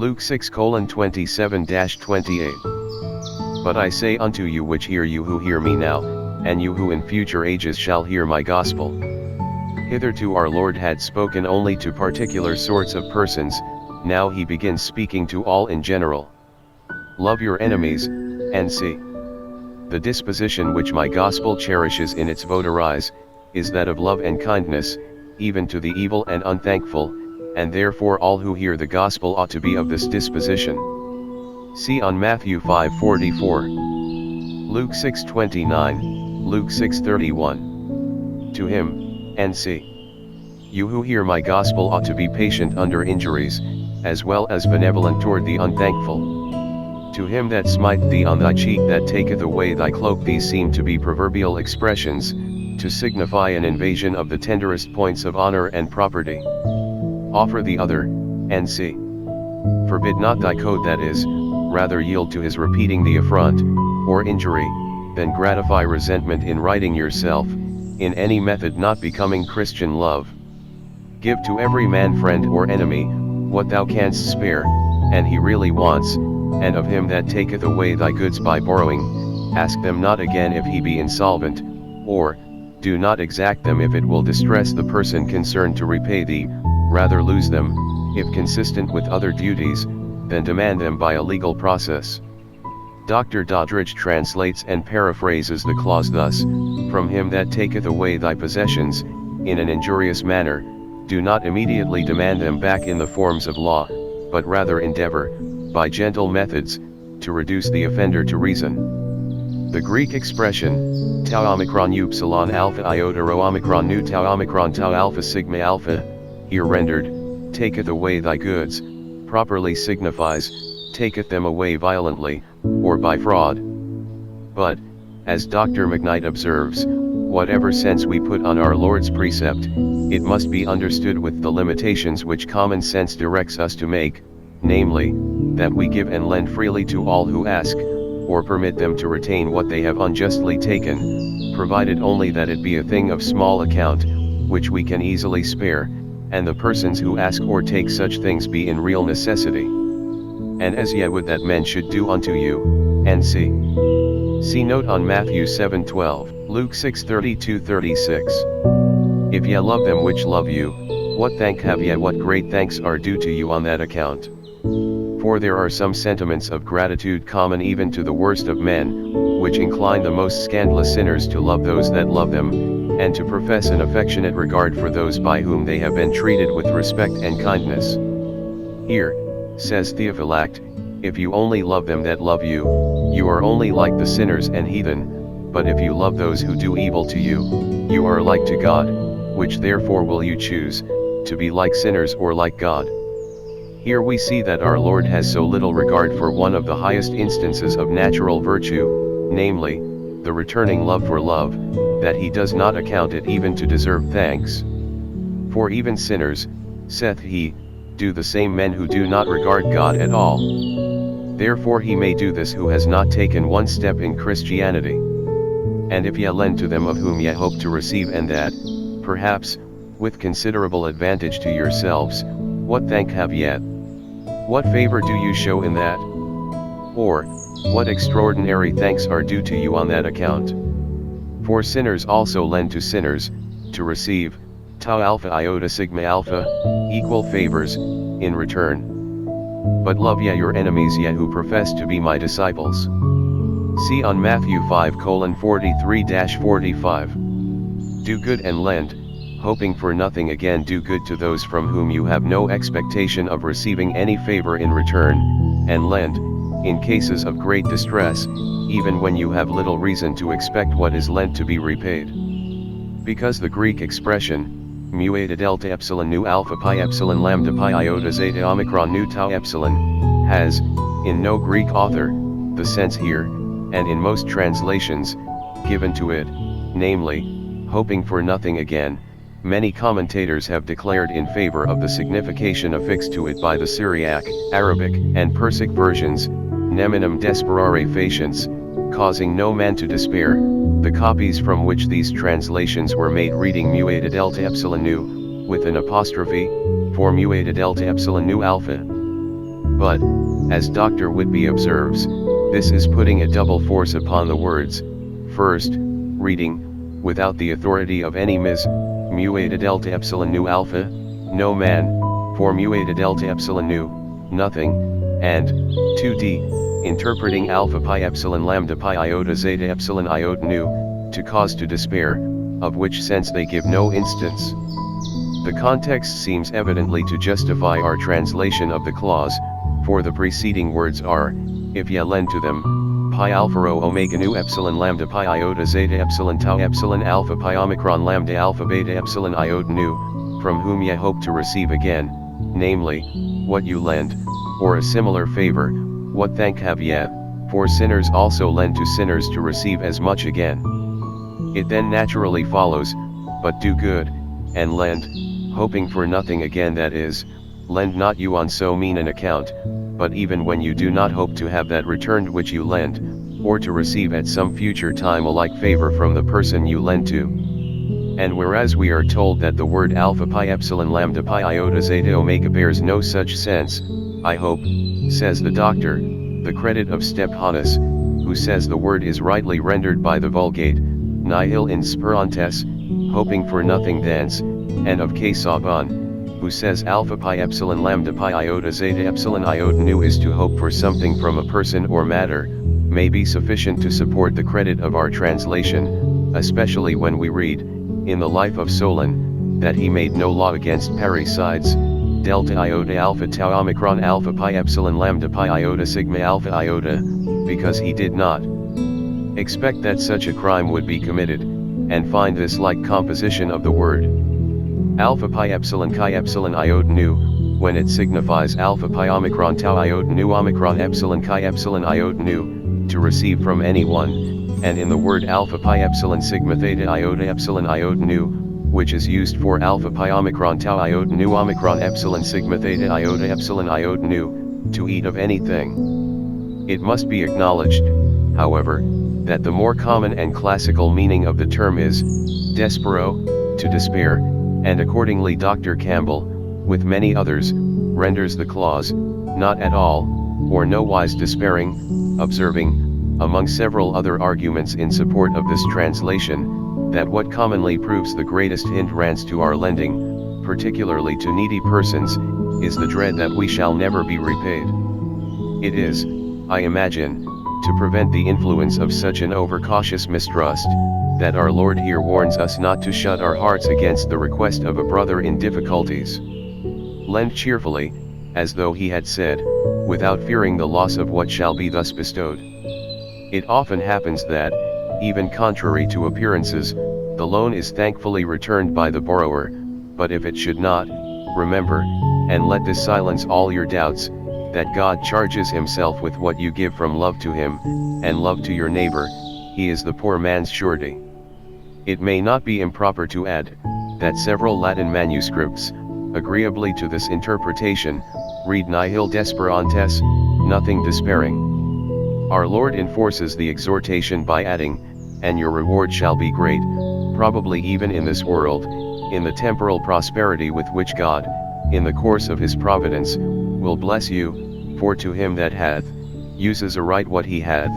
Luke 6:27-28. But I say unto you which hear you who hear me now, and you who in future ages shall hear my gospel. Hitherto our Lord had spoken only to particular sorts of persons, now he begins speaking to all in general. Love your enemies, and see. The disposition which my gospel cherishes in its votaries, is that of love and kindness, even to the evil and unthankful, and therefore all who hear the gospel ought to be of this disposition. See on Matthew 5:44, Luke 6:29, Luke 6:31. To him, and see. You who hear my gospel ought to be patient under injuries, as well as benevolent toward the unthankful. To him that smite thee on thy cheek that taketh away thy cloak. These seem to be proverbial expressions, to signify an invasion of the tenderest points of honor and property. Offer the other, and see. Forbid not thy coat, that is, rather yield to his repeating the affront, or injury, than gratify resentment in righting yourself, in any method not becoming Christian love. Give to every man, friend or enemy, what thou canst spare, and he really wants, and of him that taketh away thy goods by borrowing, ask them not again if he be insolvent, or, do not exact them if it will distress the person concerned to repay thee, rather lose them, if consistent with other duties, than demand them by a legal process. Dr. Doddridge translates and paraphrases the clause thus: from him that taketh away thy possessions, in an injurious manner, do not immediately demand them back in the forms of law, but rather endeavor, by gentle methods, to reduce the offender to reason. The Greek expression, tau omicron upsilon alpha iota rho omicron nu tau omicron tau alpha sigma alpha, here rendered, taketh away thy goods, properly signifies, taketh them away violently, or by fraud. But, as Dr. McKnight observes, whatever sense we put on our Lord's precept, it must be understood with the limitations which common sense directs us to make, namely, that we give and lend freely to all who ask, or permit them to retain what they have unjustly taken, provided only that it be a thing of small account, which we can easily spare, and the persons who ask or take such things be in real necessity. And as ye would that men should do unto you, and see. See note on Matthew 7:12, Luke 6:32-36. If ye love them which love you, what thank have ye? What great thanks are due to you on that account? For there are some sentiments of gratitude common even to the worst of men, which incline the most scandalous sinners to love those that love them, and to profess an affectionate regard for those by whom they have been treated with respect and kindness. Here, says Theophylact, if you only love them that love you, you are only like the sinners and heathen, but if you love those who do evil to you, you are like to God, which therefore will you choose, to be like sinners or like God? Here we see that our Lord has so little regard for one of the highest instances of natural virtue, namely, the returning love for love, that he does not account it even to deserve thanks. For even sinners, saith he, do the same men who do not regard God at all. Therefore he may do this who has not taken one step in Christianity. And if ye lend to them of whom ye hope to receive, and that, perhaps, with considerable advantage to yourselves, what thank have ye? What favor do you show in that? Or, what extraordinary thanks are due to you on that account? For sinners also lend to sinners, to receive, tau alpha iota sigma alpha, equal favors, in return. But love ye your enemies, ye who profess to be my disciples. See on Matthew 5:43-45. Do good and lend, hoping for nothing again. Do good to those from whom you have no expectation of receiving any favor in return, and lend, in cases of great distress, even when you have little reason to expect what is lent to be repaid. Because the Greek expression, mu eta delta epsilon nu alpha pi epsilon lambda pi iota zeta omicron nu tau epsilon, has, in no Greek author, the sense here, and in most translations, given to it, namely, hoping for nothing again. Many commentators have declared in favor of the signification affixed to it by the Syriac, Arabic, and Persic versions, neminem desperare faciens, causing no man to despair, the copies from which these translations were made reading mu eta delta epsilon nu, with an apostrophe, for mu eta delta epsilon nu alpha. But, as Dr. Whitby observes, this is putting a double force upon the words. First, reading, without the authority of any ms, mu eta delta epsilon nu alpha, no man, for mu eta delta epsilon nu, nothing, and 2d, interpreting alpha pi epsilon lambda pi iota zeta epsilon iota nu, to cause to despair, of which sense they give no instance. The context seems evidently to justify our translation of the clause, for the preceding words are, if ye lend to them, pi alpha rho omega nu epsilon lambda pi iota zeta epsilon tau epsilon alpha pi omicron lambda alpha beta epsilon iota nu, from whom ye hope to receive again, namely, what you lend, or a similar favor, what thank have ye, for sinners also lend to sinners to receive as much again. It then naturally follows, but do good, and lend, hoping for nothing again, that is, lend not you on so mean an account, but even when you do not hope to have that returned which you lend, or to receive at some future time a like favor from the person you lend to. And whereas we are told that the word alpha pi epsilon lambda pi iota zeta omega bears no such sense, I hope, says the doctor, the credit of Stephanus, who says the word is rightly rendered by the Vulgate, nihil in sperantes, hoping for nothing thence, and of Casaubon, who says alpha pi epsilon lambda pi iota zeta epsilon iota nu is to hope for something from a person or matter, may be sufficient to support the credit of our translation, especially when we read, in the life of Solon, that he made no law against parricides, delta iota alpha tau omicron alpha pi epsilon lambda pi iota sigma alpha iota, because he did not expect that such a crime would be committed, and find this like composition of the word alpha pi epsilon chi epsilon iota nu, when it signifies alpha pi omicron tau iota nu omicron epsilon chi epsilon iota nu, to receive from anyone, and in the word alpha pi epsilon sigma theta iota epsilon iota nu, which is used for alpha pi omicron tau iota nu omicron epsilon sigma theta iota epsilon iota nu, to eat of anything. It must be acknowledged, however, that the more common and classical meaning of the term is despero, to despair, and accordingly Dr. Campbell, with many others, renders the clause, not at all, or nowise despairing, observing, among several other arguments in support of this translation, that what commonly proves the greatest hindrance to our lending, particularly to needy persons, is the dread that we shall never be repaid. It is, I imagine, to prevent the influence of such an overcautious mistrust, that our Lord here warns us not to shut our hearts against the request of a brother in difficulties. Lend cheerfully, as though he had said, without fearing the loss of what shall be thus bestowed. It often happens that, even contrary to appearances, the loan is thankfully returned by the borrower, but if it should not, remember, and let this silence all your doubts, that God charges himself with what you give from love to him, and love to your neighbor, he is the poor man's surety. It may not be improper to add, that several Latin manuscripts, agreeably to this interpretation, read nihil desperantes, nothing despairing. Our Lord enforces the exhortation by adding, and your reward shall be great, probably even in this world, in the temporal prosperity with which God, in the course of his providence, will bless you, for to him that hath, uses aright what he hath,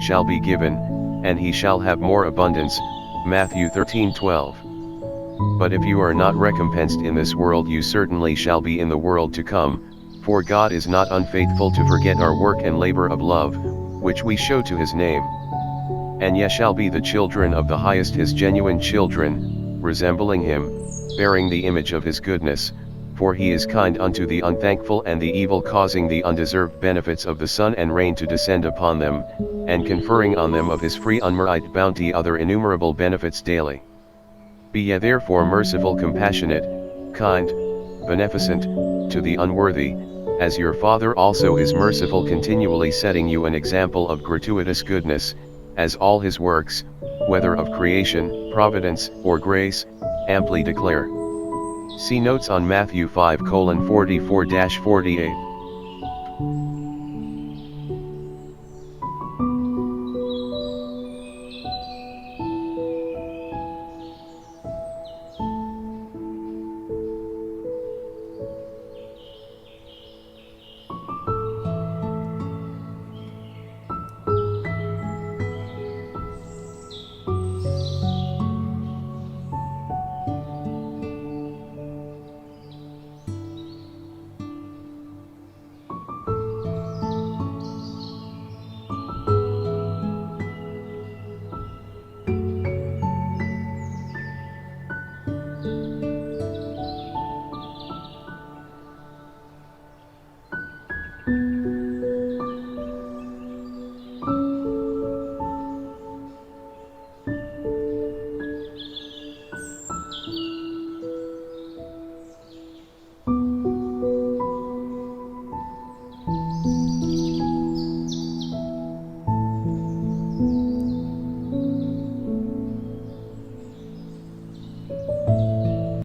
shall be given, and he shall have more abundance, Matthew 13:12. But if you are not recompensed in this world, you certainly shall be in the world to come, for God is not unfaithful to forget our work and labor of love, which we show to his name. And ye shall be the children of the highest, his genuine children, resembling him, bearing the image of his goodness, for he is kind unto the unthankful and the evil, causing the undeserved benefits of the sun and rain to descend upon them, and conferring on them of his free unmerited bounty other innumerable benefits daily. Be ye therefore merciful, compassionate, kind, beneficent, to the unworthy, as your Father also is merciful, continually setting you an example of gratuitous goodness, as all his works, whether of creation, providence, or grace, amply declare. See notes on Matthew 5:44-48.